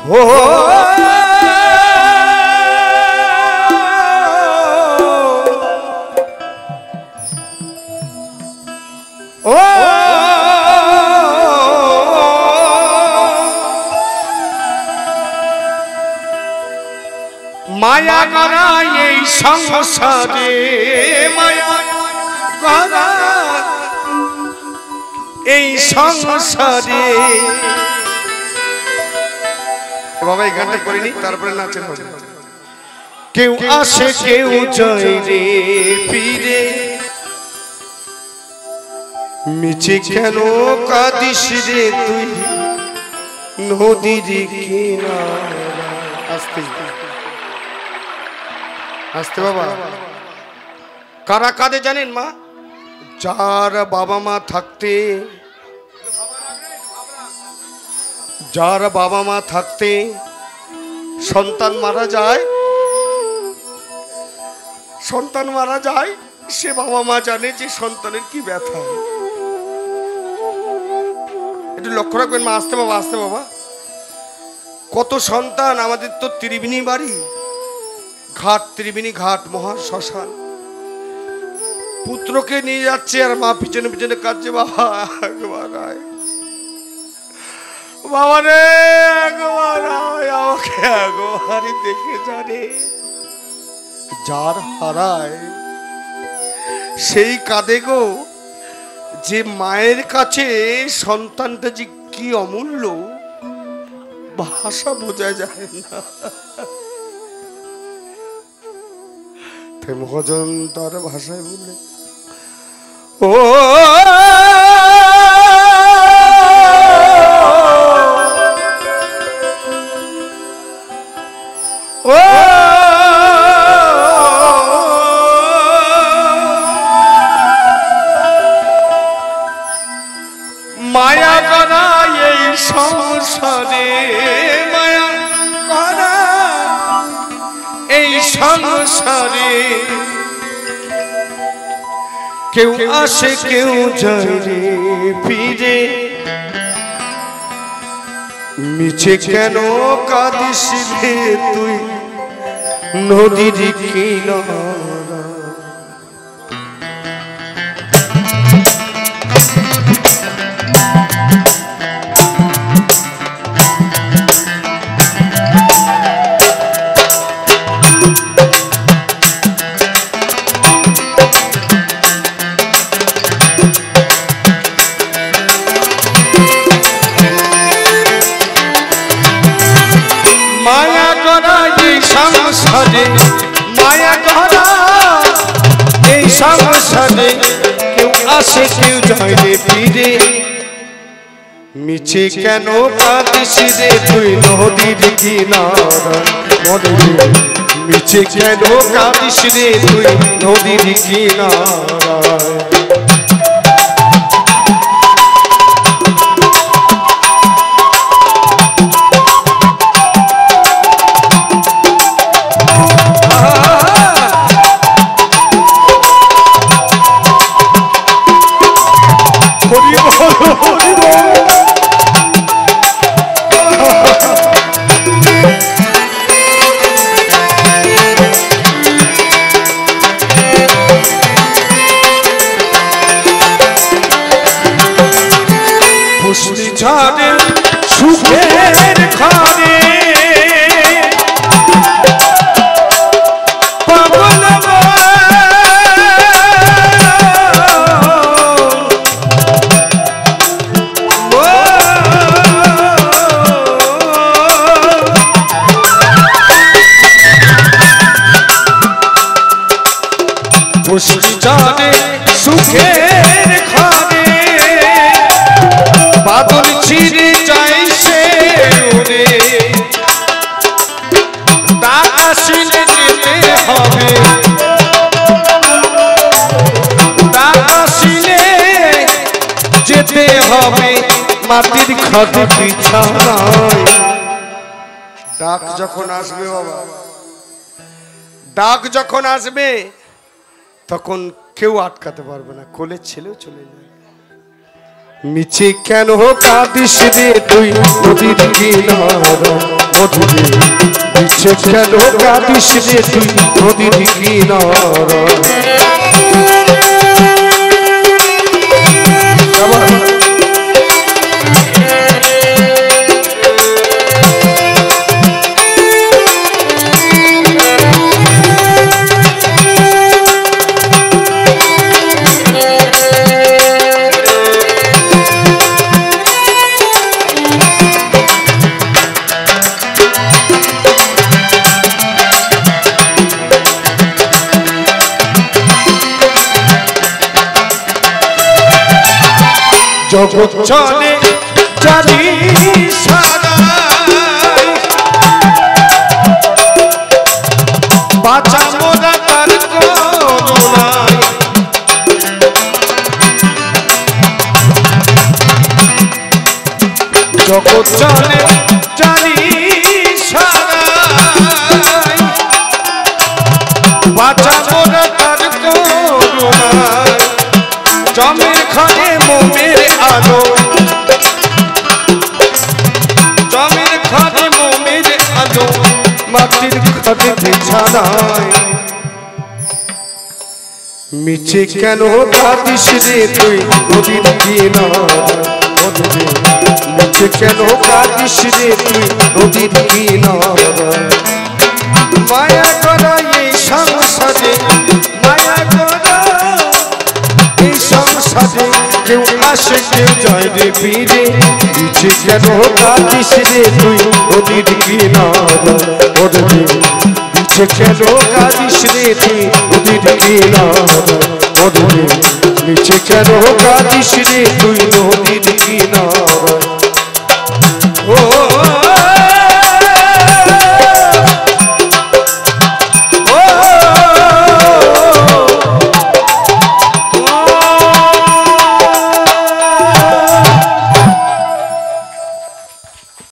ও মায়া করা এই সংসারে মায়া করা এই সংসারে বাবা এই গানটা করিনি তারপরে নাচেন কেউ আসে কেউ যায় রে ফিরে মিছে কেন কাঁদিস রে তুই নদীর কিনারা আস্তে আস্তে বাবা কারা কাঁদে জানেন মা যার বাবা মা থাকতে যার বাবা মা থাকতে সন্তান মারা যায় সে বাবা মা জানে যে সন্তানের কি ব্যথা একটু লক্ষ্য রাখবেন মা আসতে বাবা কত সন্তান আমাদের তো ত্রিবেণী বাড়ি ঘাট ত্রিবেণী ঘাট মহা শ্মশান পুত্রকে নিয়ে যাচ্ছে আর মা পিছনে পিছনে কাঁদছে বাবা একবার আয় বাবা রে একবার আয় আমাকে একবারই দেখে জানে যার হারায় সেই কাঁদে গো যে মায়ের কাছে সন্তানটা যে কি অমূল্য ভাষা বোঝা যায় না মহাজন তার ভাষায় বললে ও মায়া করা এই সংসারে মায়া করা এই সংসারে কেউ আসে কেউ যায় রে ফিরে মিছে কেন কাঁদিস রে তুই নদীর কিনারা মায়া করা এই সংসারে কেউ আসে কেউ যায় রে ফিরে মিছে কেন কাঁদিস রে তুই নদীর কিনারা মিছে কেন কাঁদিস রে তুই নদীর কিনারা ঝড়ে সুখের ঘরে পাগল ঝড়ে সুখের ঘরে বাদল ছিড়ে যায় সে উড়ে ডাক আসলে যেতে হবে ডাক আসলে যেতে হবে মাটির খাটে বিছানায় ডাক যখন আসবে বাবা ডাক যখন আসবে তখন কেউ আটকাতে পারবে না কোলের ছেলেও চলে যাবে মিছে কেন কাঁদিস রে তুই নদীর কিনারা মধুরে নিচে কেন কাঁদিস রে তুই নদীর কিনারা জগৎ চলে জানি সারাই বাঁচা মোরা তার করুণায় জগৎ চলে জানি সারাই বাঁচা মোরা তার করুণায় জমের ঘরে মোমের আলো জমের ঘরে মোমের আলো মাটির ঘরে বিছানায় মিছে কেন কাঁদিস রে তুই নদীর কিনারায় মিছে কেন কাঁদিস রে তুই নদীর কিনারায় মায়া করা এই সংসারে মায়া করা এই সংসারে কেউ আসে কেউ যায় রে ফিরে মিছে কেন কাঁদিস রে তুই নদীর কিনারায় মিছে কেন কাঁদিস রে তুই নদীর কিনারায় মিছে কেন কাঁদিস রে তুই